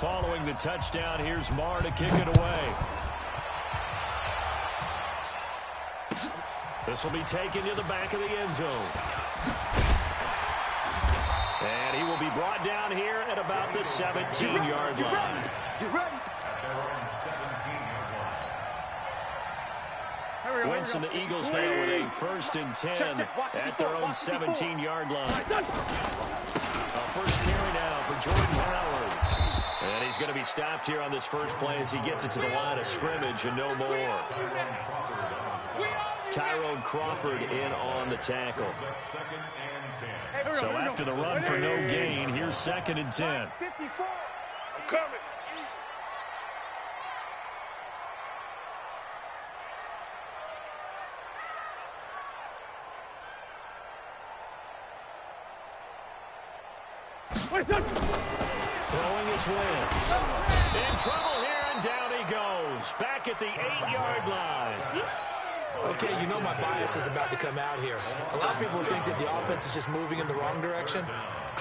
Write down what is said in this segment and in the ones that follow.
Following the touchdown, here's Marr to kick it away. This will be taken to the back of the end zone. And he will be brought down here at about the 17-yard line. Get ready. Wentz and the Eagles now with a 1st and 10 at their own 17-yard line. A first carry now for Jordan Howard. And he's going to be stopped here on this first play as he gets it to the line of scrimmage and no more. Tyrone Crawford in on the tackle. So after the run for no gain, here's 2nd and 10. I'm coming. Throwing his Wentz. In trouble here, and down he goes. Back at the 8-yard line. Okay, you know my bias is about to come out here. A lot of people think that the offense is just moving in the wrong direction.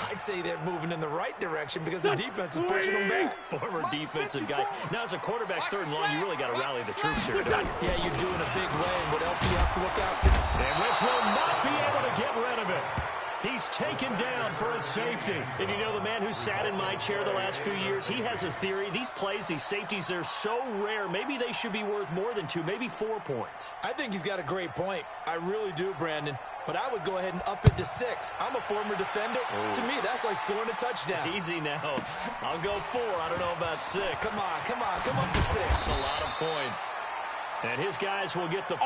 I'd say they're moving in the right direction because the defense is pushing them back. Former defensive guy. Now, as a quarterback, 3rd and long, you really got to rally the troops here. Yeah, you're doing a big way, and what else do you have to look out for? And Wentz will not be able to get rid of it. He's taken down for a safety. And you know, the man who sat in my chair the last few years, he has a theory. These plays, these safeties, they're so rare. Maybe they should be worth more than 2, maybe 4 points. I think he's got a great point. I really do, Brandon. But I would go ahead and up it to 6. I'm a former defender. Oh. To me, that's like scoring a touchdown. Easy now. I'll go 4. I don't know about 6. Come on, come on, come up to 6. That's a lot of points. And his guys will get the...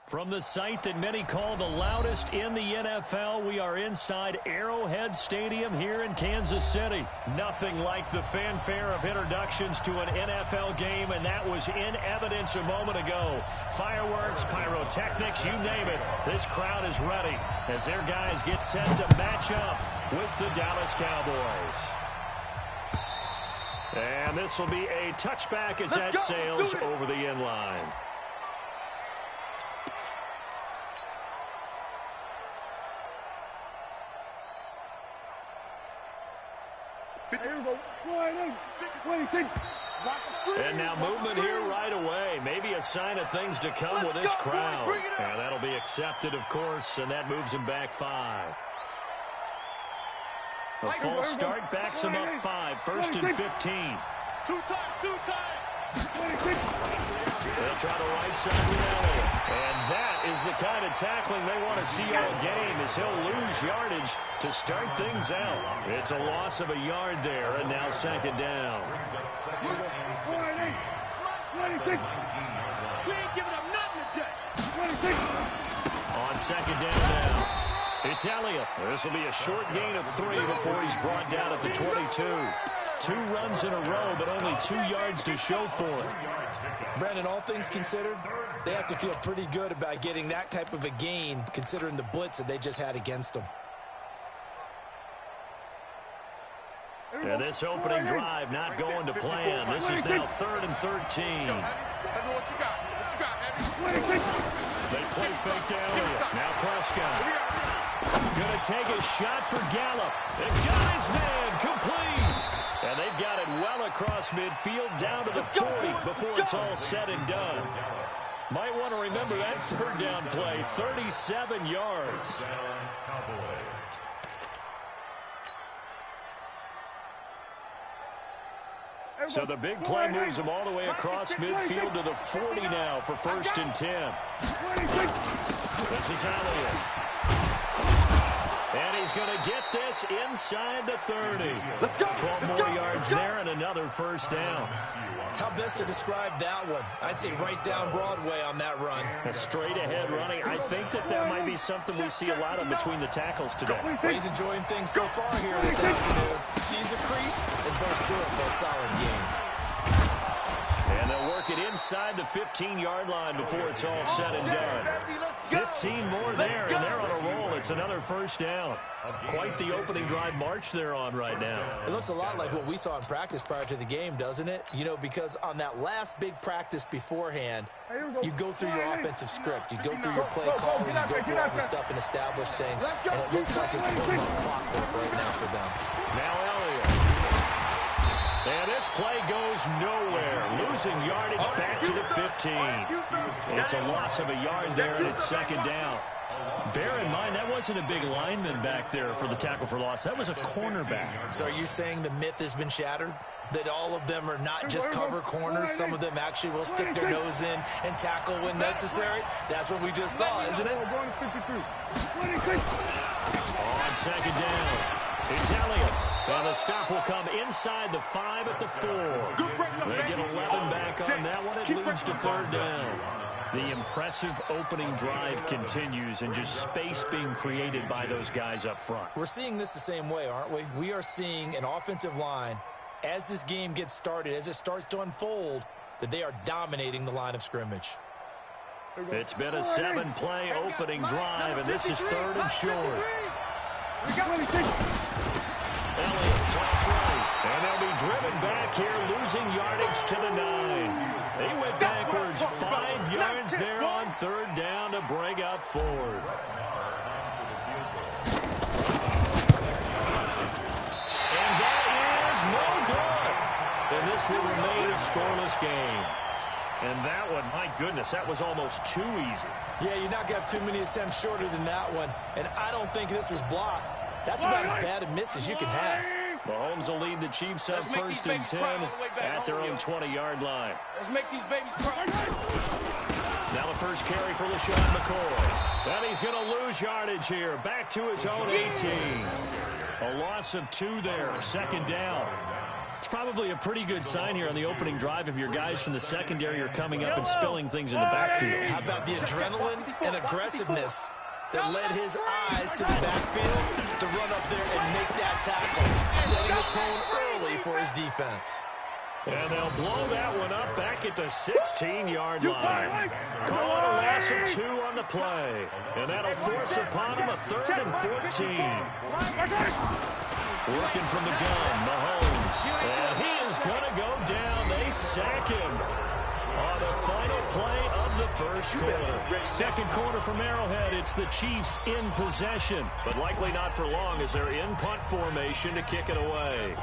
From the site that many call the loudest in the NFL, we are inside Arrowhead Stadium here in Kansas City. Nothing like the fanfare of introductions to an NFL game, and that was in evidence a moment ago. Fireworks, pyrotechnics, you name it. This crowd is ready as their guys get set to match up with the Dallas Cowboys. And this will be a touchback as that sails over the end line. And now movement here right away. Maybe a sign of things to come with this crowd. And that'll be accepted, of course, and that moves him back 5. A false start backs him up 5. 1st and 15. 2 times. They'll try the right side with Elliott. And that is the kind of tackling they want to see all game, as he'll lose yardage to start things out. It's a loss of a yard there, and now 2nd down. We ain't giving up nothing today. On second down now, it's Elliott. This will be a short gain of 3 before he's brought down at the 22. 2 runs in a row, but only 2 yards to show for it. Brandon, all things considered, they have to feel pretty good about getting that type of a gain, considering the blitz that they just had against them. And this opening drive not going to plan. This is now 3rd and 13. What you got? What you got, Heavy? They play fake to Elliott. Now Prescott. Going to take a shot for Gallup. They've got his man complete. And they've got it well across midfield down to the 40 before it's all said and done. Might want to remember that 3rd down play, 37 yards. So the big play moves him all the way across midfield to the 40 now for 1st and 10. This is Elliott. And he's going to get this inside the 30. 12 more yards there and another 1st down. How best to describe that one? I'd say right down Broadway on that run. A straight ahead running. I think that might be something we see a lot of between the tackles today. Well, he's enjoying things so far here this afternoon. Sees a crease and bursts through it for a solid game. And they'll work it inside the 15-yard line before it's all said and done. 15 more there, and they're on a roll. It's another 1st down. Quite the opening drive march they're on right now. It looks a lot like what we saw in practice prior to the game, doesn't it? You know, because on that last big practice beforehand, you go through your offensive script. You go through your play calling. You go through all the stuff and establish things. And it looks like it's going like clockwork right now for them. Now Elliott. And this play goes nowhere. Losing yardage back to the 15. It's a loss of a yard there, and it's 2nd down. Bear in mind, that wasn't a big lineman back there for the tackle for loss. That was a cornerback. So are you saying the myth has been shattered? That all of them are not just cover corners? Some of them actually will stick their nose in and tackle when necessary? That's what we just saw, isn't it? On 2nd down, it's Elliott. And the stop will come inside the 5 at the 4. They get 11 back on that one. It leads to 3rd down. The impressive opening drive continues and just space being created by those guys up front. We're seeing this the same way, aren't we? We are seeing an offensive line, as this game gets started, as it starts to unfold, that they are dominating the line of scrimmage. It's been a 7-play opening drive, and this is 3rd and short. Elliott, toss right, and they'll be driven back here, losing yardage to the 9. They went backwards 5 yards there on 3rd down to bring up 4th. And that is no good. And this will remain a scoreless game. And that one, my goodness, that was almost too easy. Yeah, you're not going to have too many attempts shorter than that one. And I don't think this was blocked. That's about as bad a miss as you can have. Mahomes will lead the Chiefs up 1st and 10 at their own 20-yard line. Let's make these babies cry. Now the first carry for LaShawn McCoy. And he's going to lose yardage here. Back to his own 18. A loss of 2 there. 2nd down. It's probably a pretty good sign here on the opening drive if your guys from the secondary are coming up and spilling things in the backfield. How about the adrenaline and aggressiveness that led his eyes to the backfield to run up there and make that tackle, setting the tone early for his defense. And they'll blow that one up back at the 16-yard line. Call it a loss of 2 on the play. And that'll force upon him a 3rd and 14. Working from the gun, Mahomes. And he is going to go down. They sack him on the final play of the 1st quarter. 2nd quarter from Arrowhead. It's the Chiefs in possession, but likely not for long as they're in punt formation to kick it away.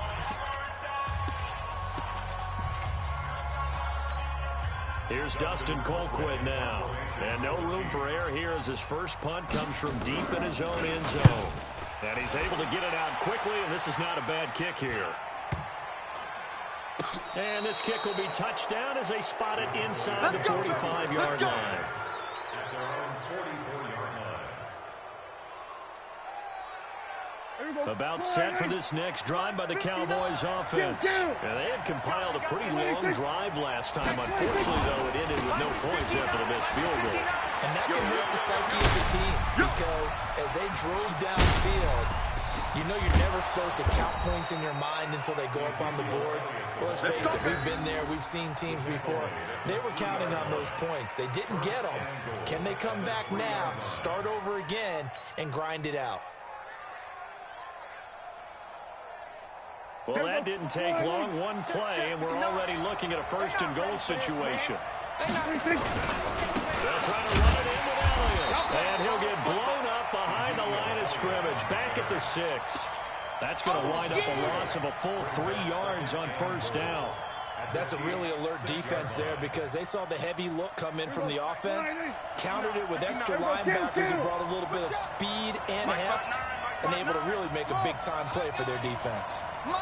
Here's Dustin Colquitt now. And no room for error here as his first punt comes from deep in his own end zone. And he's able to get it out quickly, and this is not a bad kick here. And this kick will be touched down as they spot it inside the 45-yard line. About set for this next drive by the Cowboys offense. Yeah, they had compiled a pretty long drive last time. Unfortunately, though, it ended with no points after the missed field goal. And that can hurt the psyche of the team because as they drove downfield, you know you're never supposed to count points in your mind until they go up on the board. Well, let's face it, we've been there. We've seen teams before. They were counting on those points. They didn't get them. Can they come back now, start over again, and grind it out? Well, that didn't take long. One play, and we're already looking at a first-and-goal situation. They'll try to run it in with Elliott. And he'll get blown up behind the line of scrimmage. Back at the 6. That's going to wind up a loss of a full 3 yards on first down. That's a really alert defense there because they saw the heavy look come in from the offense, countered it with extra linebackers who brought a little bit of speed and heft, and able to really make a big-time play for their defense. On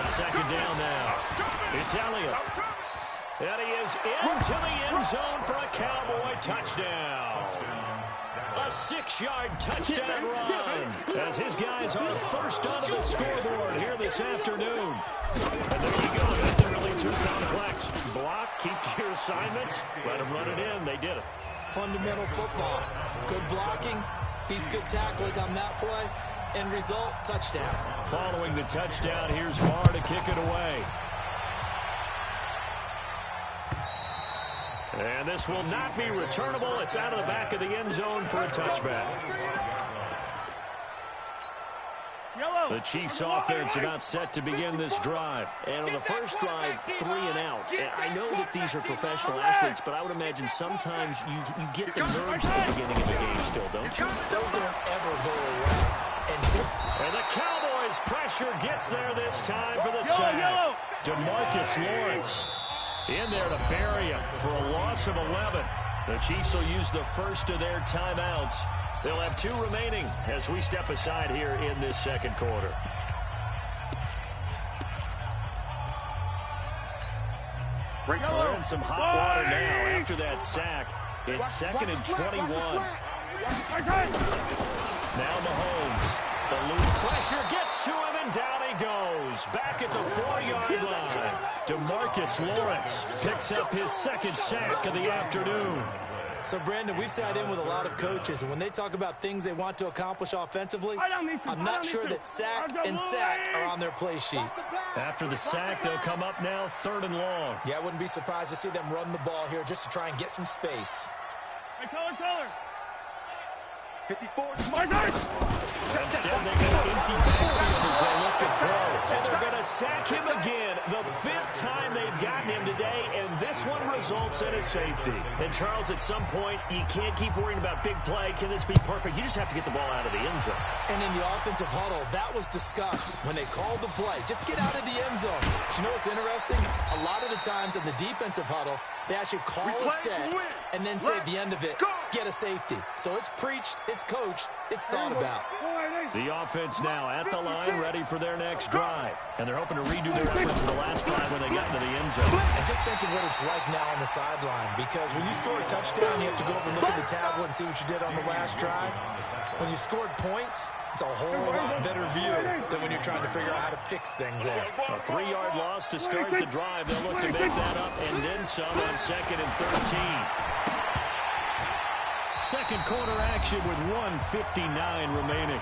second down now, it's Elliott. And he is into the end zone for a Cowboy touchdown. A 6-yard touchdown run as his guys are first onto the scoreboard here this afternoon. And there you go. Nothing really too complex. Block, keep your assignments, let them run it in. They did it. Fundamental football. Good blocking beats good tackling on that play. End result, touchdown. Following the touchdown, here's Marr to kick it away. And this will not be returnable. It's out of the back of the end zone for a touchback. The Chiefs offense about set to begin this drive. And on the first drive, 3 and out. I know that these are professional athletes, but I would imagine sometimes you get the nerves at the beginning of the game still, don't you? Those don't ever go away. And the Cowboys pressure gets there this time for the sack. DeMarcus Lawrence in there to bury him for a loss of 11. The Chiefs will use the first of their timeouts. They'll have 2 remaining as we step aside here in this second quarter. We're in some hot water now after that sack. It's 2nd and 21. Now Mahomes. The loop pressure gets to him, and down he goes. Back at the 4-yard line. DeMarcus Lawrence picks up his 2nd sack of the afternoon. So, Brandon, we sat in with a lot of coaches, and when they talk about things they want to accomplish offensively, I'm not sure that sack and sack are on their play sheet. After the sack, they'll come up now 3rd and long. Yeah, I wouldn't be surprised to see them run the ball here just to try and get some space. Hey, Color. 54. Instead, they got an empty backfield as they look to throw. And they're going to sack him again. The 5th time they've gotten him today, and this one results in a safety. And, Charles, at some point, you can't keep worrying about big play. Can this be perfect? You just have to get the ball out of the end zone. And in the offensive huddle, that was discussed when they called the play. Just get out of the end zone. But you know what's interesting? A lot of the times in the defensive huddle, they actually call a set and then say at the end of it, get a safety. So it's preached, it's coached, it's thought about. The offense now at the line, ready for their next drive. And they're hoping to redo their efforts in the last drive when they got into the end zone. And just think of what it's like now on the sideline, because when you score a touchdown, you have to go over and look at the tablet and see what you did on the last drive. When you scored points, it's a whole lot better view than when you're trying to figure out how to fix things there. A 3-yard loss to start the drive. They'll look to make that up and then some on 2nd and 13. Second quarter action with 1:59 remaining.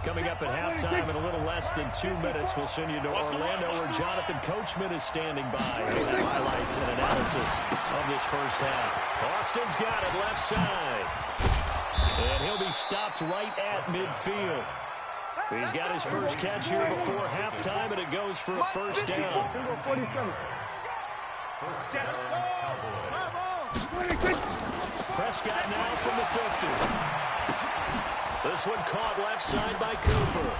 Coming up at halftime in a little less than 2 minutes, we'll send you to Orlando where Jonathan Coachman is standing by with highlights and analysis of this first half. Austin's got it left side. And he'll be stopped right at midfield. He's got his first catch here before halftime, and it goes for a first down. Prescott now from the 50. This one caught left side by Cooper.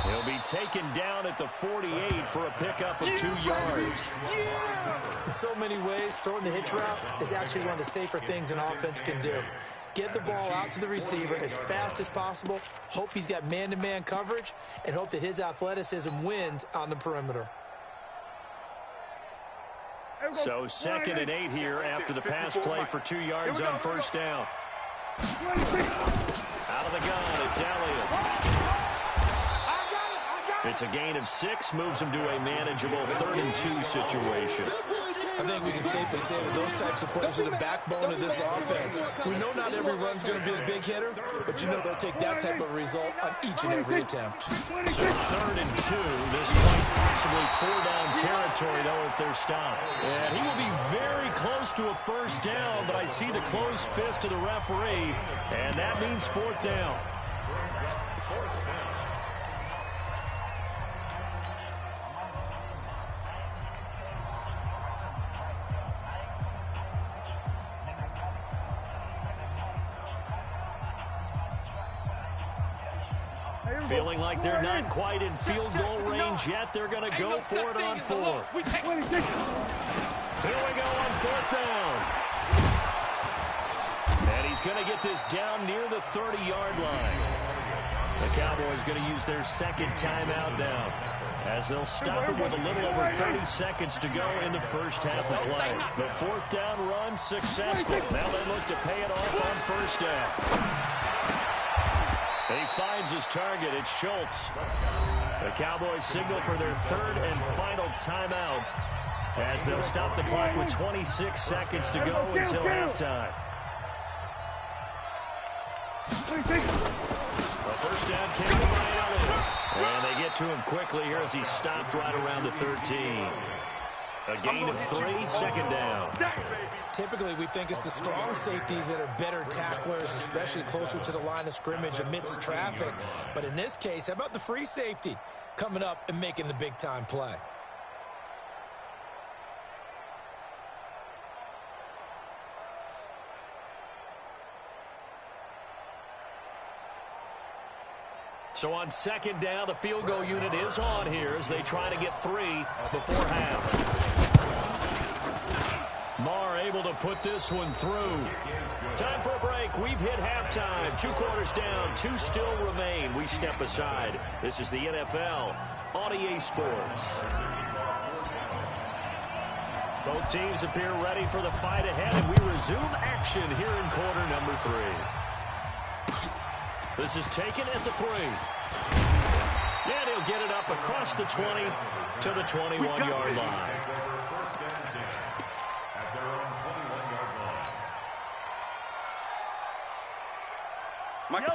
He'll be taken down at the 48 for a pickup of 2 yards. In so many ways, throwing the hitch route is actually one of the safer things an offense can do. Get the ball out to the receiver as fast as possible. Hope he's got man-to-man coverage, and hope that his athleticism wins on the perimeter. So 2nd and 8 here after the pass play for 2 yards on first down. Out of the gun, it's Elliott. It's a gain of 6, moves him to a manageable 3rd and 2 situation. I think we can safely say that those types of plays are the backbone of this offense. We know not every run's going to be a big hitter, but you know they'll take that type of result on each and every attempt. So 3rd and 2, this quite possibly 4-down territory, though, if they're stopped. And he will be very close to a first down, but I see the closed fist of the referee, and that means 4th down. Feeling like they're not quite in field goal range yet. They're going to go for it on 4th. Here we go on 4th down. And he's going to get this down near the 30-yard line. The Cowboys going to use their 2nd timeout now, as they'll stop it with a little over 30 seconds to go in the first half of play. The 4th down run successful. Now they look to pay it off on first down. He finds his target. It's Schultz. The Cowboys signal for their 3rd and final timeout, as they'll stop the clock with 26 seconds to go until halftime. The first down came by Elliott, and they get to him quickly here as he stopped right around the 13. A gain of 3, 2nd down. Typically, we think it's the strong safeties that are better tacklers, especially closer to the line of scrimmage amidst traffic. But in this case, how about the free safety coming up and making the big-time play? So on 2nd down, the field goal unit is on here as they try to get 3 before half. Marr able to put this one through. Time for a break. We've hit halftime. 2 quarters down, 2 still remain. We step aside. This is the NFL on EA Sports. Both teams appear ready for the fight ahead, and we resume action here in quarter number 3. This is taken at the 3. And he'll get it up across the 20 to the 21-yard line.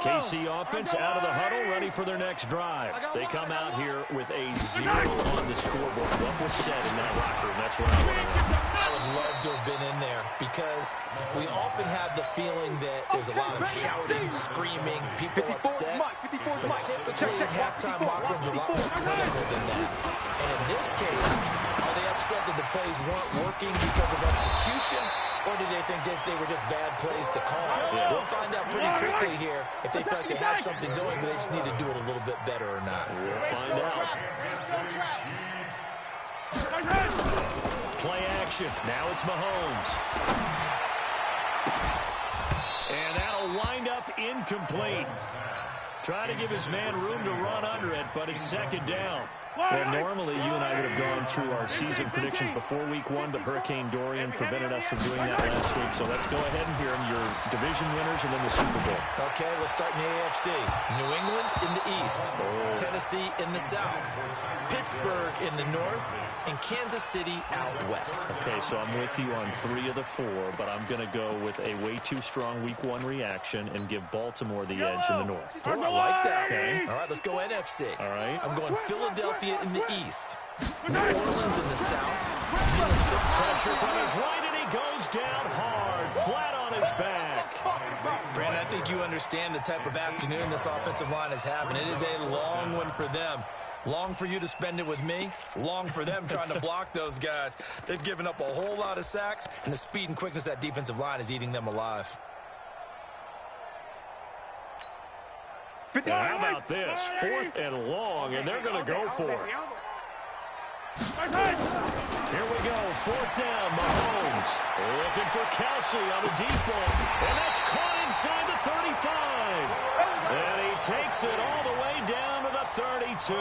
KC offense out of the huddle, ready for their next drive. They come out here with a 0 on the scoreboard. What was said in that locker room? That's what I want to know. I would love to have been in there, because we often have the feeling that there's a lot of shouting, screaming, people upset. But typically, halftime locker rooms are a lot more clinical than that. And in this case, are they upset that the plays weren't working because of execution? Or do they think they were just bad plays to call? Yeah. We'll find out pretty quickly here if they felt like they had something going, but they just need to do it a little bit better or not. We'll find out. Play action. Now it's Mahomes. And that'll wind up incomplete. Trying to give his man room to run under it, but it's 2nd down. Well, normally you and I would have gone through our season predictions before Week 1, but Hurricane Dorian prevented us from doing that last week. So let's go ahead and hear them, your division winners and then the Super Bowl. Okay, let's start in the AFC. New England in the East, Tennessee in the South, Pittsburgh in the North, and Kansas City out West. Okay, so I'm with you on 3 of the 4, but I'm going to go with a way too strong Week 1 reaction and give Baltimore the edge in the North. Oh, I like that. Okay. All right, let's go NFC. All right. I'm going Philadelphia in the East, New Orleans in the South, Minnesota. Pressure from his right, and he goes down hard, flat on his back. Brandon, I think you understand the type of afternoon this offensive line is having. It is a long one for them. Long for you to spend it with me. Long for them trying to block those guys. They've given up a whole lot of sacks, and the speed and quickness of that defensive line is eating them alive. Now, how about this? 4th and long, and they're going to go for it. Here we go, 4th down, Mahomes. Looking for Kelsey on the deep ball. And that's caught inside the 35. And he takes it all the way down to the 32.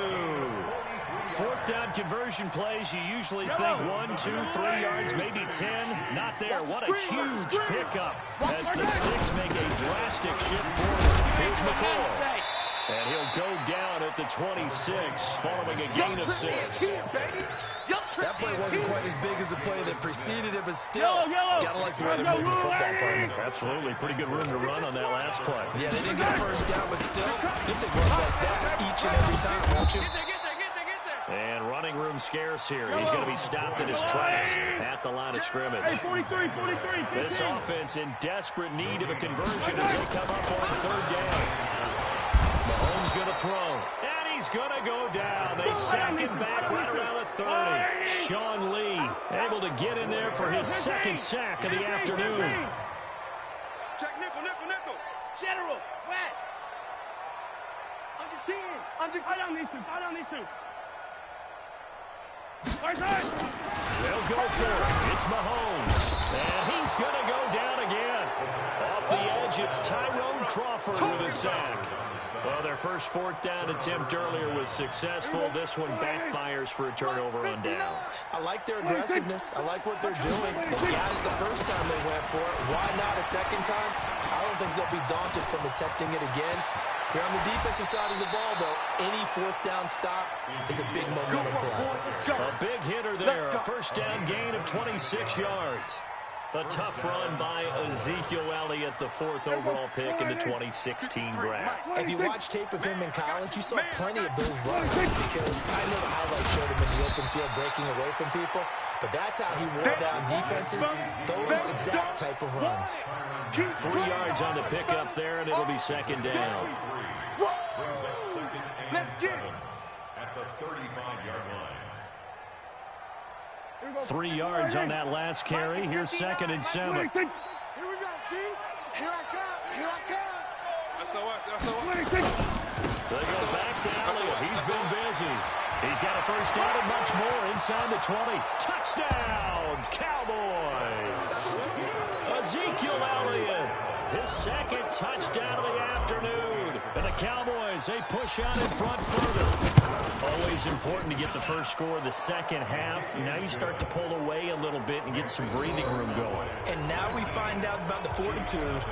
4th down conversion plays, you usually think 1, 2, 3 yards, maybe 10. Not there. What a huge pickup as the Sticks make a drastic shift forward. Here's McCoy. And he'll go down at the 26 following a gain of 6. That play wasn't quite as big as the play that preceded it, but still, gotta like the way they're moving the football, partner. Absolutely. Pretty good room to run on that last play. Yeah, they didn't get a first down, but still, you'll take runs like that each and every time, won't you? And running room scarce here. He's going to be stopped in his tracks at the line of scrimmage. Hey, 43, 43, 15. This offense in desperate need of a conversion as they come up on 3rd down. Mahomes going to throw. And he's going to go down. They sack him back right around the 30. Sean Lee able to get in there for his 2nd sack of the afternoon. Check nickel, nickel, nickel. General, West. Under 10. Under 10. Fight on these two. Fight on these two. They'll go for it. It's Mahomes. And he's going to go down again. Off the edge, it's Tyrone Crawford with a sack. Well, their first 4th down attempt earlier was successful. This one backfires for a turnover on downs. I like their aggressiveness. I like what they're doing. They got it the first time they went for it. Why not a second time? I don't think they'll be daunted from attempting it again. They're on the defensive side of the ball, though. Any 4th down stop is a big momentum play. A big hitter there. A first down gain of 26 yards. A tough run by Ezekiel Elliott, the 4th overall pick in the 2016 draft. If you watch tape of him in college, you saw plenty of those runs because I know the highlights showed him in the open field breaking away from people, but that's how he wore down defenses, those exact type of runs. 3 yards on the pickup there, and it'll be 2nd down. Let's get it. At the 35-yard line. 3 yards on that last carry. Here's 2nd and 7. Here we go, G. Here I come. Here I come. SOS. So they go back to Elliott. He's been busy. He's got a first down and much more inside the 20. Touchdown, Cowboys. Ezekiel Elliott, his 2nd touchdown of the afternoon. And the Cowboys, they push out in front further. Always important to get the first score of the second half. Now you start to pull away a little bit and get some breathing room going. And now we find out about the fortitude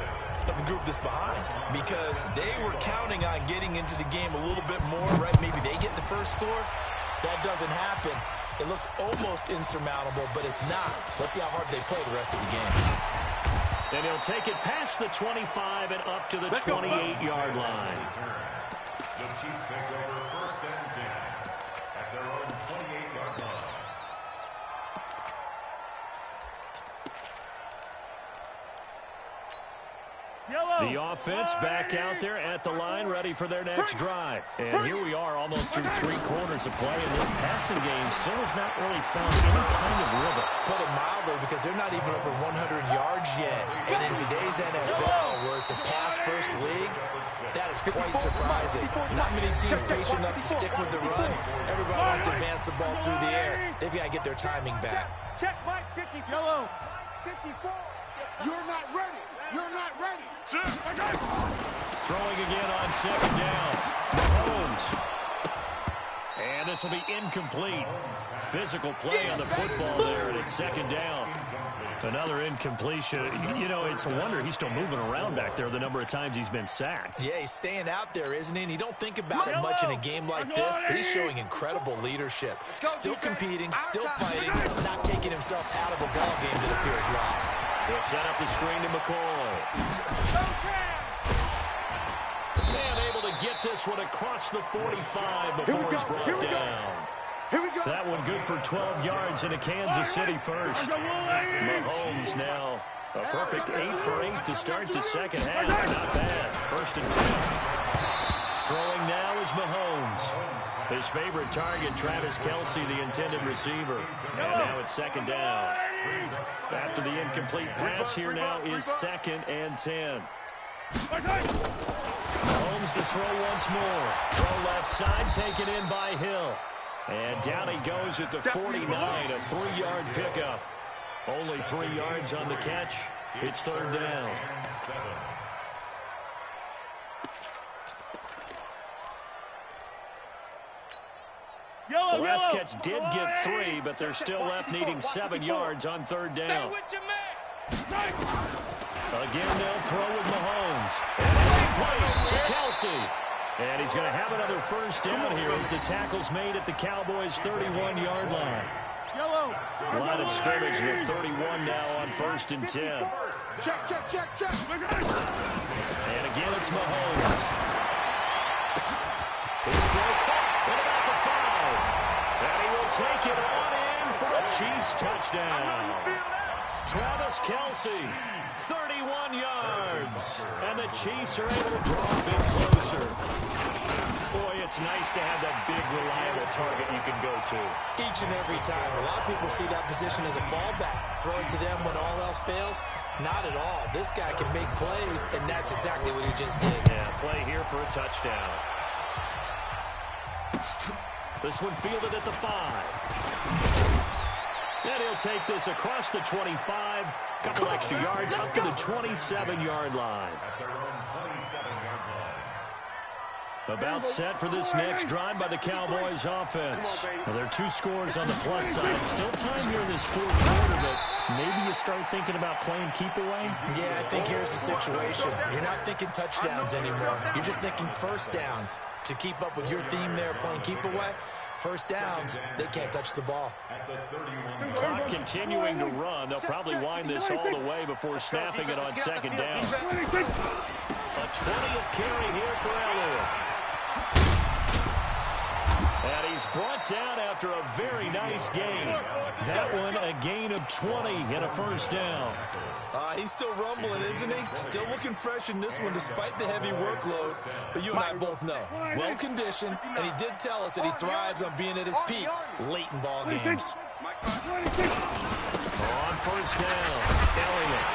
of the group that's behind, because they were counting on getting into the game a little bit more, right? Maybe they get the first score. That doesn't happen. It looks almost insurmountable, but it's not. Let's see how hard they play the rest of the game. And he'll take it past the 25 and up to the 28-yard line. The Chiefs take over 1st and 10 at their own 28-yard line. The offense back out there at the line, ready for their next drive. And here we are almost through 3 quarters of play, and this passing game still has not really found any kind of rhythm. Put it mildly, because they're not even over 100 yards yet. And in today's NFL, where it's a pass-first league, that is quite surprising. Not many teams patient enough to stick with the run. Everybody wants to advance the ball through the air. They've got to get their timing back. Check Mike 50. Yellow. 54. You're not ready. You're not ready. Throwing again on 2nd down. Mahomes. And this will be incomplete. Physical play on the football there, and it's 2nd down. Another incompletion. You know, it's a wonder he's still moving around back there the number of times he's been sacked. Yeah, he's staying out there, isn't he? And you don't think about it much in a game like this, but he's showing incredible leadership. Still competing, still fighting, not taking himself out of a ball game that appears lost. They'll set up the screen to McCoy. And able to get this one across the 45 before he's brought down. That one good for 12 yards in a Kansas City first. Mahomes now a perfect 8 for 8 to start the second half. Not bad. 1st and 10. Throwing now is Mahomes. His favorite target, Travis Kelce, the intended receiver. And now it's 2nd down. After the incomplete pass, here now is 2nd and 10. Mahomes to throw once more. Throw left side, taken in by Hill. And down he goes at the 49, a 3-yard pickup. Only 3 yards on the catch. It's third down. The last catch did get 3, but they're still left needing 7 yards on third down. Again, they'll throw with Mahomes. And it's complete to Kelsey. And he's going to have another first down here as the tackle's made at the Cowboys' 31-yard line. Line of scrimmage with 31 now on 1st and 10. Check. And again, it's Mahomes. His throw caught at about the 5. And he will take it on in for a Chiefs touchdown. Travis Kelsey, 31 yards. And the Chiefs are able to draw a bit closer. Boy, it's nice to have that big, reliable target you can go to. Each and every time. A lot of people see that position as a fallback. Throw it to them when all else fails. Not at all. This guy can make plays, and that's exactly what he just did. Yeah, play here for a touchdown. This one fielded at the 5. And he'll take this across the 25. Couple extra yards up to the 27-yard line. About set for this next drive by the Cowboys offense. Well, there are 2 scores on the plus side. Still time here in this 4th quarter, but maybe you start thinking about playing keep away? Yeah, I think here's the situation. You're not thinking touchdowns anymore. You're just thinking first downs. To keep up with your theme there, playing keep away, first downs, they can't touch the ball. Clock continuing to run. They'll probably wind this all the way before snapping it on 2nd down. A 20th carry here for Elliott. And he's brought down after a very nice gain. That one a gain of 20 and a first down. He's still rumbling, isn't he? Still looking fresh in this one despite the heavy workload. But you and I both know, well-conditioned, and he did tell us that he thrives on being at his peak late in ball games. On first down, Elliott.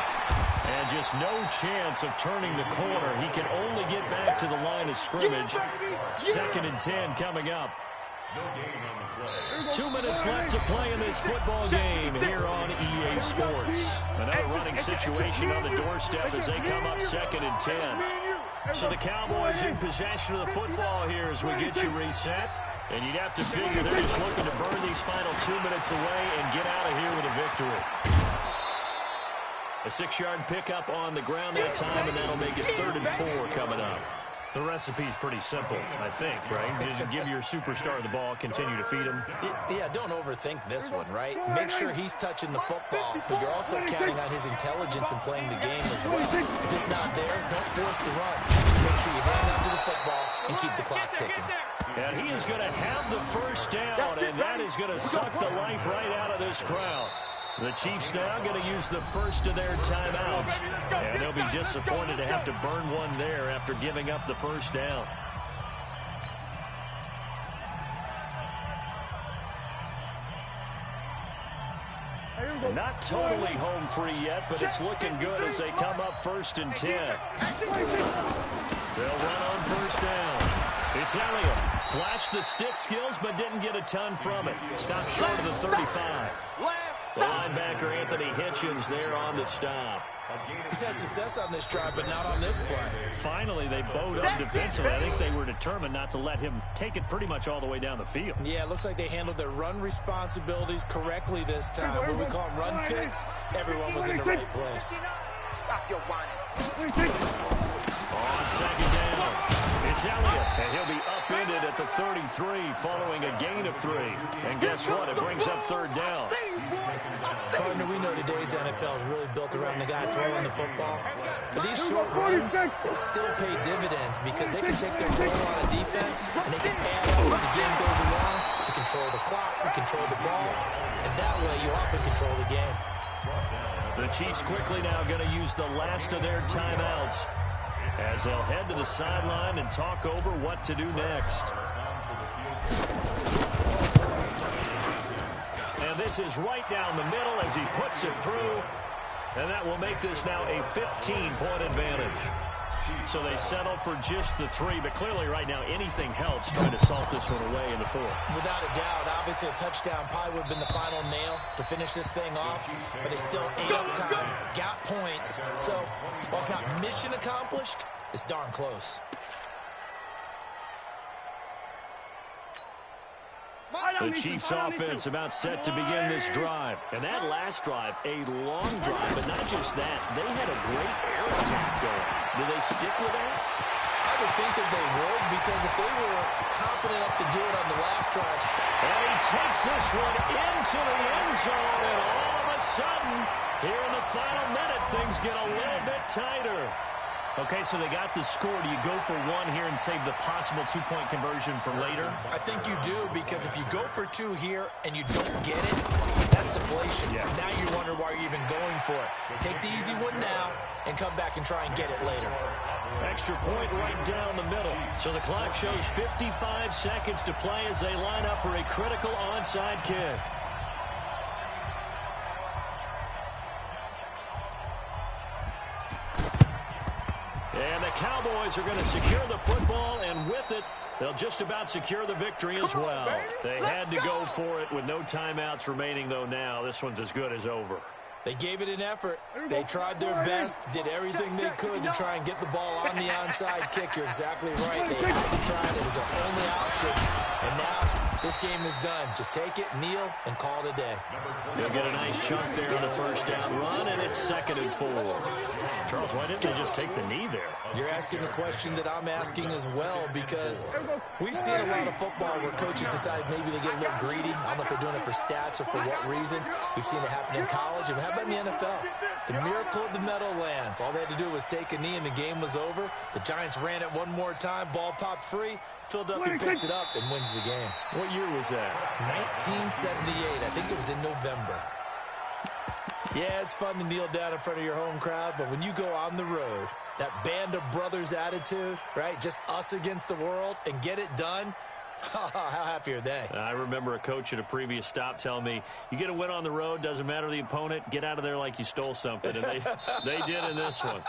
And just no chance of turning the corner. He can only get back to the line of scrimmage. 2nd and 10 coming up. 2 minutes left to play in this football game here on EA Sports. Another running situation on the doorstep as they come up 2nd and 10. So the Cowboys in possession of the football here as we get you reset. And you'd have to figure they're just looking to burn these final 2 minutes away and get out of here with a victory. A 6-yard pickup on the ground that time, and that'll make it 3rd and 4 coming up. The recipe's pretty simple, I think, right? Just give your superstar the ball, continue to feed him. Yeah, don't overthink this one, right? Make sure he's touching the football, but you're also counting on his intelligence in playing the game as well. If it's not there, don't force the run. Just make sure you hang on to the football and keep the clock ticking. And he is going to have the first down, and that is going to suck the life right out of this crowd. The Chiefs now going to use the first of their timeouts, and they'll be disappointed to have to burn one there after giving up the first down. Not totally home free yet, but it's looking good as they come up 1st and 10. They'll run on first down. It's Elliott. Flashed the stick skills, but didn't get a ton from it. Stopped short of the 35. The linebacker, Anthony Hitchens, there on the stop. He's had success on this drive, but not on this play. Finally, they bowed up defensively. I think they were determined not to let him take it pretty much all the way down the field. Yeah, it looks like they handled their run responsibilities correctly this time. What we call them run fits, everyone was in the right place. Stop your whining. On 2nd down, it's Elliott, and he'll be upended at the 33 following a gain of 3. And guess what? It brings up 3rd down. Partner, we know today's NFL is really built around the guy throwing the football. But these short runs, they still pay dividends because they can take their toll on a defense and they can add up as the game goes along. You control the clock, you control the ball, and that way you often control the game. The Chiefs quickly now going to use the last of their timeouts as they'll head to the sideline and talk over what to do next. And this is right down the middle as he puts it through. And that will make this now a 15-point advantage. So they settle for just the 3, but clearly right now anything helps trying to salt this one away in the 4th. Without a doubt, obviously a touchdown probably would have been the final nail to finish this thing off, but they still ate up time, got points. So while it's not mission accomplished, it's darn close. The Chiefs offense about set to begin this drive. And that last drive, a long drive, but not just that. They had a great air attack going. Do they stick with that? I would think that they would, because if they were confident enough to do it on the last drive. And he takes this one into the end zone, and all of a sudden, here in the final minute, things get a little bit tighter. Okay, so they got the score. Do you go for 1 here and save the possible 2-point conversion for later? I think you do, because if you go for 2 here and you don't get it, that's deflation. Yeah. Now you wonder why you're even going for it. Take the easy one now and come back and try and get it later. Extra point right down the middle. So the clock shows 55 seconds to play as they line up for a critical onside kick. And the Cowboys are going to secure the football, and with it, they'll just about secure the victory as well. They had to go for it with no timeouts remaining, though now. This one's as good as over. They gave it an effort. They tried their best, did everything they could to try and get the ball on the onside kick. You're exactly right. They had to try it. It was their only option. And now this game is done. Just take it, kneel, and call it a day. They'll get a nice chunk there on the first down run, and it's 2nd and 4. Charles, why didn't they just take the knee there? You're asking the question that I'm asking as well, because we've seen a lot of football where coaches decide maybe they get a little greedy. I don't know if they're doing it for stats or for what reason. We've seen it happen in college, and how about in the NFL? The miracle of the Meadowlands. All they had to do was take a knee, and the game was over. The Giants ran it one more time. Ball popped free. Philadelphia picks it up and wins the game. What year was that? 1978. I think it was in November. Yeah, it's fun to kneel down in front of your home crowd, but when you go on the road, that band of brothers attitude, right? Just us against the world, and get it done. How happy are they? I remember a coach at a previous stop telling me, you get a win on the road, doesn't matter the opponent, get out of there like you stole something. And they did in this one.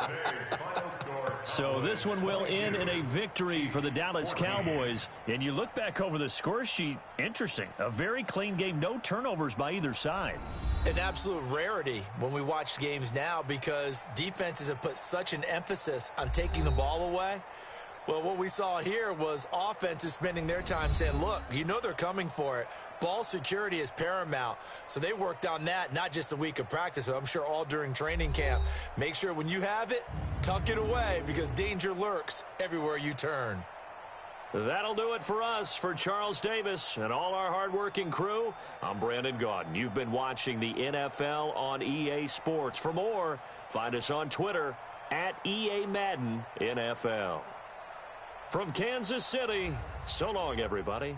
So this one will end in a victory for the Dallas Cowboys. And you look back over the score sheet, interesting. A very clean game, no turnovers by either side. An absolute rarity when we watch games now, because defenses have put such an emphasis on taking the ball away. Well, what we saw here was offenses spending their time saying, look, you know they're coming for it. Ball security is paramount. So they worked on that, not just a week of practice, but I'm sure all during training camp. Make sure when you have it, tuck it away, because danger lurks everywhere you turn. That'll do it for us. For Charles Davis and all our hardworking crew, I'm Brandon Gaudin. You've been watching the NFL on EA Sports. For more, find us on Twitter at EA Madden NFL. From Kansas City, so long, everybody.